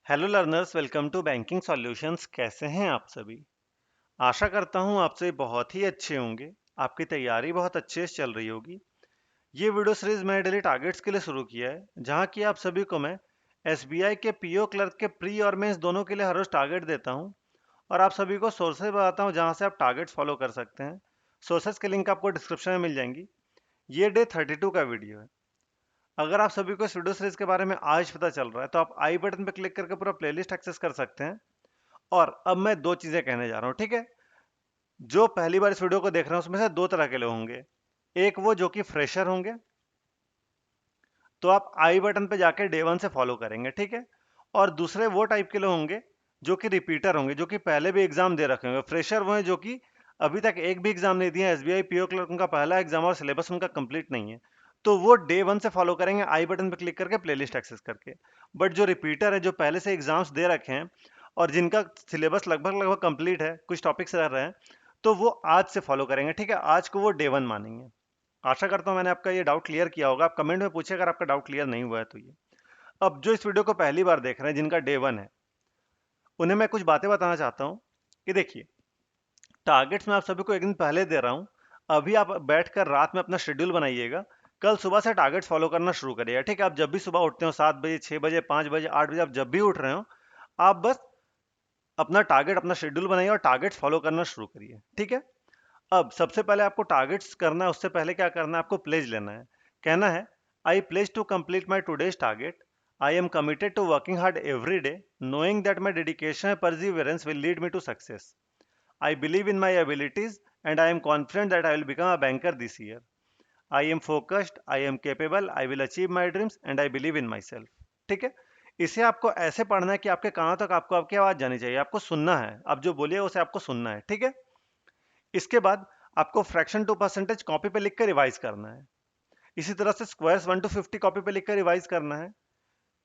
Hello learners, welcome to banking solutions. कैसे हैं आप सभी? आशा करता हूं आप सभी बहुत ही अच्छे होंगे। आपकी तैयारी बहुत अच्छे से चल रही होगी। ये वीडियो सीरीज मैंने डेली टारगेट्स के लिए शुरू किया है, जहां की आप सभी को मैं एसबीआई के पीओ क्लर्क के प्री और मेंस दोनों के लिए हर रोज टारगेट देता हूं और आप सभी को सोर्सेज बताता हूं जहां से आप टारगेट्स फॉलो कर सकते हैं। सोर्सेज के लिंक आपको डिस्क्रिप्शन में मिल जाएंगी। ये डे 32 का वीडियो है। अगर आप सभी को इस वीडियो सीरीज के बारे में आज पता चल रहा है तो आप आई बटन पर क्लिक करके पूरा प्लेलिस्ट एक्सेस कर सकते हैं। और अब मैं दो चीजें कहने जा रहा हूं, ठीक है? जो पहली बार इस वीडियो को देख रहे हैं उसमें से दो तरह के लोग होंगे। एक वो जो कि फ्रेशर होंगे, तो आप आई बटन पे जाके डे वन से फॉलो करेंगे, ठीक है? और दूसरे वो टाइप के लोग होंगे जो कि रिपीटर होंगे, जो कि पहले भी एग्जाम दे रखे होंगे। फ्रेशर वो है जो कि अभी तक एक भी एग्जाम नहीं दिया। एसबीआई पीओ क्लर्क उनका पहला एग्जाम और सिलेबस उनका कंप्लीट नहीं है, तो वो डे वन से फॉलो करेंगे आई बटन पे क्लिक करके प्लेलिस्ट एक्सेस करके। बट जो रिपीटर है, जो पहले से एग्जाम्स दे रखे हैं और जिनका सिलेबस लगभग लगभग कंप्लीट है, कुछ टॉपिक्स रह रहे हैं, तो वो आज से फॉलो करेंगे, ठीक है? आज को वो डे वन मानेंगे। आशा करता हूं मैंने आपका ये डाउट क्लियर किया होगा। आप कमेंट में पूछिए अगर आपका डाउट क्लियर नहीं हुआ है तो। ये अब जो इस वीडियो को पहली बार देख रहे हैं, जिनका डे वन है, उन्हें मैं कुछ बातें बताना चाहता हूं कि देखिए, टारगेट्स मैं आप सभी को एक दिन पहले दे रहा हूं। अभी आप बैठकर रात में अपना शेड्यूल बनाइएगा। कल सुबह से टारगेट्स फॉलो करना शुरू करिएगा, ठीक है? आप जब भी सुबह उठते हो, 7 बजे, 6 बजे, 5 बजे, 8 बजे, आप जब भी उठ रहे हो, आप बस अपना टारगेट, अपना शेड्यूल बनाइए और टारगेट्स फॉलो करना शुरू करिए, ठीक है? अब सबसे पहले आपको टारगेट्स करना है, उससे पहले क्या करना है, आपको प्लेज लेना है। कहना है, I pledge to complete my today's target. I am committed to working hard every day, knowing that my dedication and perseverance will lead me to success. I believe in my abilities and I am confident that I will become a banker this year. I am focused, I am capable, I will achieve my dreams and I believe in myself. ठीक है? इसे आपको ऐसे पढ़ना है कि आपके कानों तक आपको आपकी आवाज जानी चाहिए। आपको सुनना है, आप जो बोलिए उसे आपको सुनना है, ठीक है? इसके बाद आपको फ्रैक्शन टू परसेंटेज कॉपी पे लिख कर रिवाइज करना है। इसी तरह से स्क्वायर्स 1 to 50 कॉपी पे लिख कर रिवाइज करना है।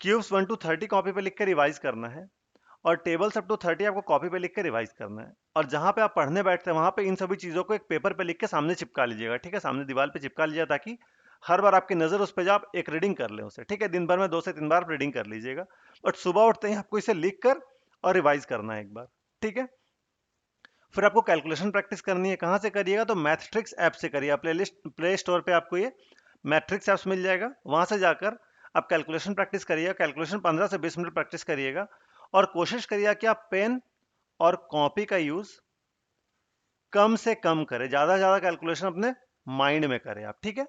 क्यूब्स 1 to 30 कॉपी पे लिख कर रिवाइज करना है। और टेबल्स अप टू 30 आपको कॉपी पे लिख कर रिवाइज करना है। और जहां पे आप पढ़ने बैठते हैं वहां पे इन सभी चीजों को एक पेपर पे लिख के सामने चिपका लीजिएगा, ठीक है? सामने दीवार पे चिपका लीजिएगा ताकि हर बार आपकी नजर उस पे जाए, आप एक रीडिंग कर लें उसे, ठीक है? दिन भर में 2 से 3 बार रीडिंग कर लीजिएगा। बट सुबह उठते ही आपको इसे लिख कर और रिवाइज करना है एक बार, ठीक है? फिर आपको कैलकुलेशन प्रैक्टिस करनी है। कहाँ से करिएगा? तो मैथट्रिक्स ऐप से करिए। प्ले स्टोर पे आपको ये मैट्रिक्स ऐप्स मिल जाएगा, वहां से जाकर आप कैलकुलेशन प्रैक्टिस करिएगा। कैलकुलेशन 15 से 20 मिनट प्रैक्टिस करिएगा और कोशिश करिएगा कि आप पेन और कॉपी का यूज कम से कम करें। ज्यादा से ज्यादा कैलकुलेशन अपने माइंड में करें आप, ठीक है?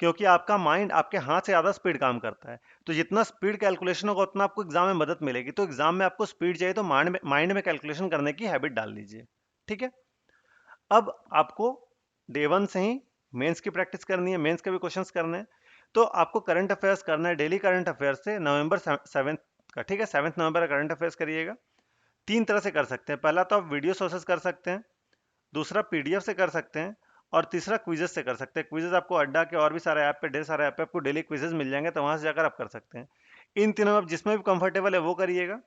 क्योंकि आपका माइंड आपके हाथ से ज्यादा स्पीड काम करता है। तो जितना स्पीड कैलकुलेशन होगा उतना आपको एग्जाम में मदद मिलेगी। तो एग्जाम में आपको स्पीड चाहिए तो माइंड में कैलकुलेशन करने की हैबिट डाल लीजिए, ठीक है? अब आपको डे वन से ही मेंस की प्रैक्टिस करनी है, मेंस के भी क्वेश्चंस करने हैं। तो आपको करंट अफेयर्स करना है, डेली करंट अफेयर्स से नवंबर 7 का, ठीक है? 7 नवंबर का करंट अफेयर्स करिएगा। तीन तरह से कर सकते हैं। पहला तो आप वीडियो सोर्सेस कर सकते हैं, दूसरा पीडीएफ से कर सकते हैं, और तीसरा क्विजेस से कर सकते हैं। क्विजेस आपको अड्डा के और भी सारे ऐप पे, ढेर सारे ऐप पे आपको डेली क्विजेस मिल जाएंगे, तो वहां से जाकर आप कर सकते हैं। इन तीनों में आप जिसमें भी कंफर्टेबल है वो करिएगा।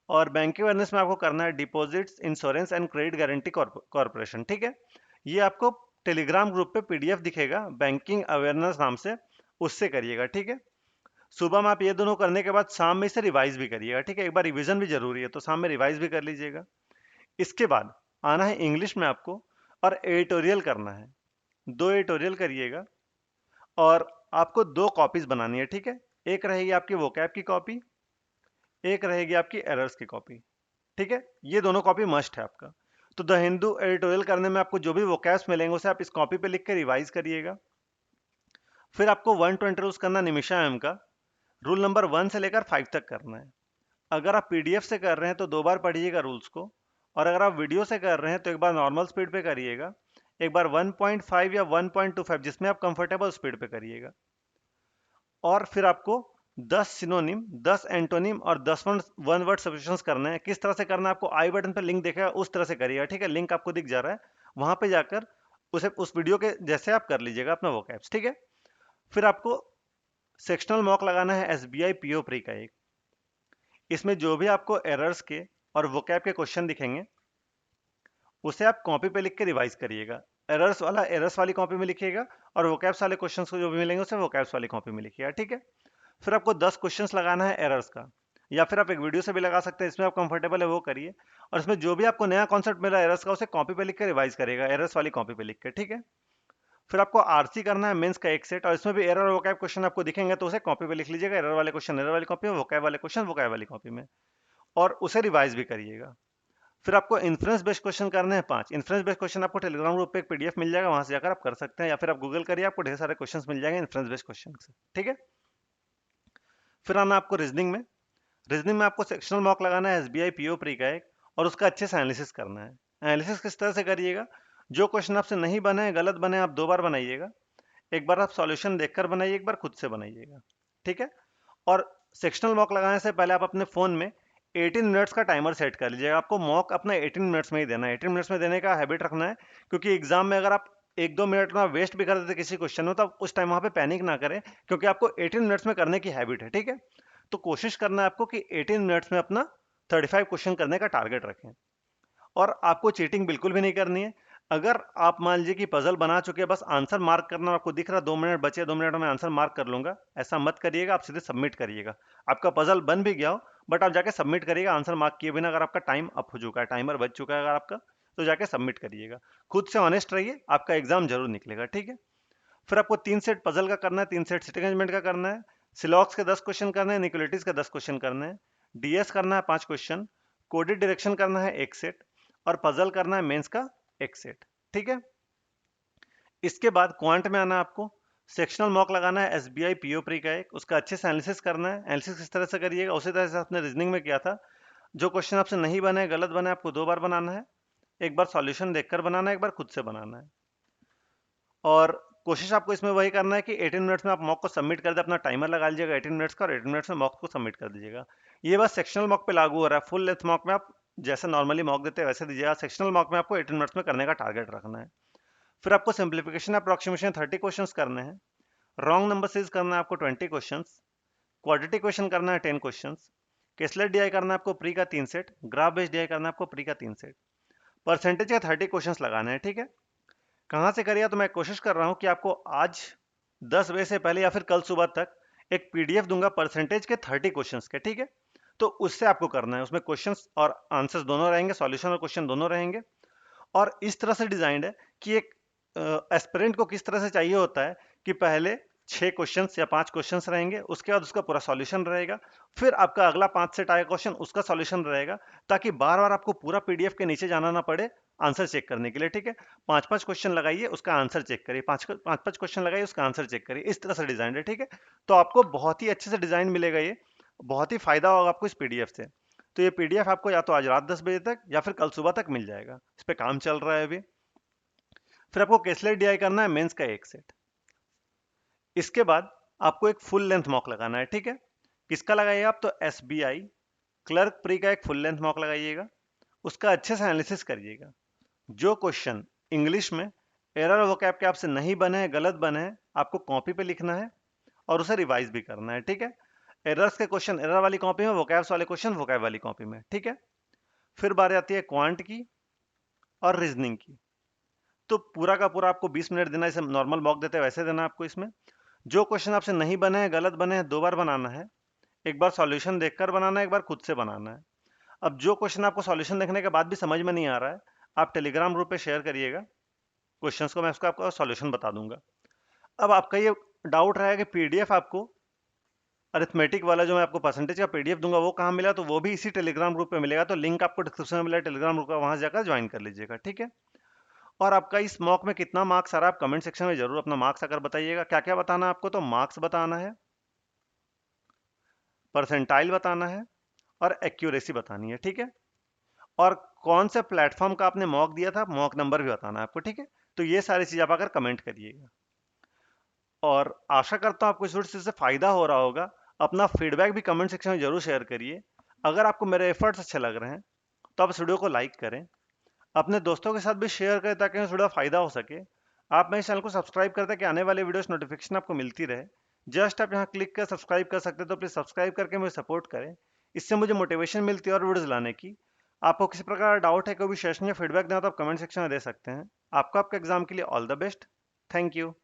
और बैंकिंग अवेयरनेस में आपको करना है deposits, insurance and credit guarantee corporation, ठीक है? ये आपको टेलीग्राम ग्रुप पे पीडीएफ दिखेगा बैंकिंग अवेयरनेस नाम से, उससे करिएगा, ठीक है? सुबह में आप ये दोनों करने के बाद शाम में इसे रिवाइज भी करिएगा, ठीक है? एक बार रिवीजन भी जरूरी है, तो शाम में रिवाइज भी कर लीजिएगा। इसके बाद आना है इंग्लिश में आपको, और एडिटोरियल करना है। 2 एडिटोरियल करिएगा और आपको 2 कॉपीज बनानी है, ठीक है? एक रहेगी आपकी वोकैब की कॉपी, एक रहेगी आपकी एरर्स की कॉपी, ठीक है? ये दोनों कॉपी मस्ट है आपका। तो द हिंदू एडिटोरियल करने में आपको जो भी वोकैब्स मिलेंगे उसे आप इस कॉपी पे लिख के रिवाइज करिएगा। फिर आपको 1 to रूल्स करना निमिषा मैम का। रूल नंबर 1 से लेकर 5 तक करना है। अगर आप पीडीएफ से कर रहे हैं तो 2 बार पढ़िएगा रूल्स को, और अगर आप वीडियो से कर रहे हैं तो एक बार नॉर्मल स्पीड पे करिएगा, एक बार 1.5 या 1.25 जिसमें आप कंफर्टेबल स्पीड पे करिएगा। और फिर आपको 10 सिनोनिम, 10 एंटोनिम और 10 वन वर्ड सब्स्टिट्यूशंस करना है। किस तरह से करना है आपको आई बटन पर लिंक दिखेगा, उस तरह से करिएगा, ठीक है? लिंक आपको दिख जा रहा है, वहां पे जाकर उसे उस वीडियो के जैसे आप कर लीजिएगा अपना वोकैब्स, ठीक है? फिर आपको सेक्शनल मॉक लगाना है एसबीआई पीओ प्री का एक। इसमें जो भी आपको एरर्स के और वोकैब के क्वेश्चन दिखेंगे उसे आप कॉपी पे लिख के रिवाइज करिएगा। एरर्स वाला एरर्स वाली कॉपी में लिखिएगा, और वोकैब्स वाले क्वेश्चंस को जो भी मिलेंगे उसे वोकैब्स वाली कॉपी में लिखिएगा, ठीक है? फिर आपको 10 क्वेश्चंस लगाना है एरर्स का। या फिर आप एक वीडियो से भी लगा सकते हैं, इसमें आप कंफर्टेबल है वो करिए। और इसमें जो भी आपको नया कॉन्सेप्ट मिला एरर्स का, उसे कॉपी पे लिख के रिवाइज करेगा, एरर्स वाली कॉपी पे लिख के, ठीक है। फिर आपको आरसी करना है मेंस का एक सेट, और इसमें भी एरर और वोकैब क्वेश्चन आपको दिखेंगे तो उसे कॉपी पे लिख लीजिएगा, एरर वाले क्वेश्चन एरर वाली कॉपी में, वोकैब वाले क्वेश्चन वोकैब वाली कॉपी में, और उसे रिवाइज भी करिएगा। फिर आपको इन्फ्रेंस बेस्ड क्वेश्चन करने हैं 5। इन्फ्रेंस बेस्ड क्वेश्चन आपको टेलीग्राम ग्रुप पे एक पीडीएफ मिल जाएगा, वहां से जाकर आप कर सकते हैं, या फिर आप गूगल करिए, आपको ढेर सारे क्वेश्चंस मिल जाएंगे इन्फ्रेंस बेस्ड क्वेश्चन से, ठीक है। फिर आना आपको रीजनिंग में। रीजनिंग में आपको सेक्शनल मॉक लगाना है एसबीआई पीओ प्री का एक, और उसका अच्छे से एनालिसिस करना है। एनालिसिस किस तरह से करिएगा, जो क्वेश्चन आपसे नहीं बने, गलत बने, आप 2 बार बनाइएगा। एक बार आप सॉल्यूशन देखकर बनाइए, एक बार खुद से बनाइएगा, ठीक है। और सेक्शनल मॉक लगाने से पहले आप अपने फोन में 18 मिनट्स का टाइमर सेट कर लीजिएगा। आपको मॉक अपना 18 मिनट्स में ही देना है, 18 मिनट्स में देने का हैबिट रखना है, क्योंकि एग्जाम में अगर आप 1-2 मिनट में वेस्ट भी कर देते किसी क्वेश्चन में, तो आप उस टाइम वहां पे पैनिक ना करें, क्योंकि आपको 18 मिनट्स में करने की हैबिट है, ठीक है। तो कोशिश करना है आपको कि 18 मिनट्स में अपना 35 क्वेश्चन करने का टारगेट रखें। और आपको चीटिंग बिल्कुल भी नहीं करनी है। अगर आप मान लीजिए कि पजल बना चुके हैं, बस आंसर मार्क करना, आपको दिख रहा 2 मिनट बचे, 2 मिनट में आंसर मार्क कर लूंगा, ऐसा मत करिएगा। आप सीधे सबमिट करिएगा। आपका पजल बन भी गया हो, बट आप जाके सबमिट करिएगा आंसर मार्क किए बिना। अगर आपका टाइम अप हो चुका है, टाइमर बच चुका है अगर आपका, तो जाके सबमिट करिएगा। खुद से ऑनेस्ट रहिए, आपका एग्जाम जरूर निकलेगा, ठीक है। फिर आपको 3 सेट पजल का करना है, 3 सेट सिटी अरेंजमेंट का करना है, सिलॉक्स के 10 क्वेश्चन करने हैं, निकोलिटीज का 10 क्वेश्चन करने हैं, डीएस करना है 5 क्वेश्चन, कोडेड डायरेक्शन करना है 1 सेट, और पजल करना है मेंस का 1 सेट, ठीक है। इसके बाद क्वांट में आना है आपको। सेक्शनल मॉक लगाना है एसबीआई पीओ प्री का एक, उसका अच्छे से एनालिसिस करना है। एनालिसिस किस तरह से करिएगा, उसी तरह से आपने रीजनिंग में किया था। जो क्वेश्चन आपसे नहीं बने, गलत बने, आपको 2 बार बनाना है। एक बार सॉल्यूशन देखकर बनाना है, एक बार खुद से बनाना है। और कोशिश आपको इसमें वही करना है कि 18 मिनट्स में आप मॉक को सबमिट कर दे। अपना टाइमर लगा लीजिएगा 18 मिनट्स का, और 18 मिनट्स में मॉक को सबमिट कर दीजिएगा। ये बस सेक्शनल मॉक पे लागू हो रहा है। फुल लेंथ मॉक में आप जैसे नॉर्मली मॉक देते हैं वैसे दीजिएगा। सेक्शनल मॉक में आपको 18 मिनट्स में करने का टारगेट रखना है। फिर आपको सिंप्लीफिकेशन अप्रोक्सीमेशन 30 क्वेश्चंस करने हैं। रॉन्ग नंबर सीरीज करना है आपको 20 क्वेश्चंस। क्वाड्रेटिक क्वेश्चन करना है 10 क्वेश्चंस। केसलेट डीआई करना है आपको प्री का 3 सेट। ग्राफ बेस्ड डीआई करना है आपको प्री का 3 सेट। परसेंटेज का 30 क्वेश्चंस लगाने हैं, ठीक है। कहाँ से करिए, तो मैं कोशिश कर रहा हूँ कि आपको आज 10 बजे से पहले या फिर कल सुबह तक एक पीडीएफ दूंगा परसेंटेज के 30 क्वेश्चंस के, ठीक है। तो उससे आपको करना है, उसमें क्वेश्चंस और आंसर्स दोनों रहेंगे, सॉल्यूशन और क्वेश्चन दोनों रहेंगे। और इस तरह से डिजाइंड है कि एक एस्पिरेंट को किस तरह से चाहिए होता है कि पहले 6 क्वेश्चंस या 5 क्वेश्चंस रहेंगे, उसके बाद उसका पूरा सॉल्यूशन रहेगा, फिर आपका अगला 5 सेट आएगा क्वेश्चन, उसका सॉल्यूशन रहेगा, ताकि बार बार आपको पूरा पीडीएफ के नीचे जाना ना पड़े आंसर चेक करने के लिए, ठीक है। 5-5 क्वेश्चन लगाइए, उसका आंसर चेक करिए, 5-5 क्वेश्चन लगाइए, उसका आंसर चेक करिए। इस तरह से डिजाइन है, ठीक है। तो आपको बहुत ही अच्छे से डिजाइन मिलेगा, ये बहुत ही फायदा होगा आपको इस पीडीएफ से। तो ये पीडीएफ आपको या तो आज रात 10 बजे तक या फिर कल सुबह तक मिल जाएगा। इस पे काम चल रहा है अभी। फिर आपको केसलेट डीआई करना है मेंस का 1 सेट। इसके बाद आपको एक फुल लेंथ मॉक लगाना है, ठीक है। किसका लगाइएगा आप, तो एसबीआई क्लर्क प्री का एक फुल लेंथ मॉक लगाइएगा। उसका अच्छे से एनालिसिस करिएगा। जो क्वेश्चन इंग्लिश में एरर वोकैब के आपसे नहीं बने हैं, गलत बने हैं, आपको कॉपी पे लिखना है और उसे रिवाइज भी करना है, ठीक है। एरर्स के क्वेश्चन एरर वाली कॉपी में, वोकैब्स वाले क्वेश्चन वोकैब वाली कॉपी में, ठीक है। फिर बारी आती है क्वांट की और रीजनिंग की। तो पूरा का पूरा आपको 20 मिनट देना है, जैसे नॉर्मल मॉक देते हैं वैसे देना आपको। इसमें जो क्वेश्चन आपसे नहीं बने हैं, गलत बने हैं, 2 बार बनाना है। एक बार सॉल्यूशन देखकर बनाना है, एक बार खुद से बनाना है। अब जो क्वेश्चन आपको सॉल्यूशन देखने के बाद भी समझ में नहीं आ रहा है, आप टेलीग्राम ग्रुप पे शेयर करिएगा क्वेश्चंस को, मैं उसका आपको सॉल्यूशन बता दूंगा। अब आपका ये डाउट रहेगा कि पीडीएफ आपको अरिथमेटिक वाला जो मैं आपको परसेंटेज का पीडीएफ दूंगा वो कहाँ मिला, तो वो भी इसी टेलीग्राम ग्रुप पे मिलेगा। तो लिंक आपको डिस्क्रिप्शन में मिला है टेलीग्राम ग्रुप का, वहां जाकर ज्वाइन कर लीजिएगा, ठीक है। और आपका इस मॉक में कितना मार्क्स आ रहा है, आप कमेंट सेक्शन में जरूर अपना मार्क्स आकर बताइएगा। क्या क्या बताना है आपको, तो मार्क्स बताना है, परसेंटाइल बताना है, और एक्यूरेसी बतानी है, ठीक है। और कौन से प्लेटफॉर्म का आपने मॉक दिया था, मॉक नंबर भी बताना है आपको, ठीक है। तो ये सारी चीज आप आकर कमेंट करिएगा। और आशा करता हूँ आपको इस वीडियो से फायदा हो रहा होगा। अपना फीडबैक भी कमेंट सेक्शन में जरूर शेयर करिए। अगर आपको मेरे एफर्ट्स अच्छे लग रहे हैं तो आप इस वीडियो को लाइक करें, अपने दोस्तों के साथ भी शेयर करें, ताकि इस वीडियो का फायदा हो सके। आप मेरे चैनल को सब्सक्राइब करते हैं कि आने वाले वीडियोस नोटिफिकेशन आपको मिलती रहे। जस्ट आप यहाँ क्लिक कर सब्सक्राइब कर सकते हैं, तो प्लीज सब्सक्राइब करके मुझे सपोर्ट करें। इससे मुझे मोटिवेशन मिलती है और वीडियोस लाने की। आपको किसी प्रकार का डाउट है, कोई भी सेशन या फीडबैक देना, तो आप कमेंट सेक्शन में दे सकते हैं। आपका आपके एग्जाम के लिए all the best. Thank you.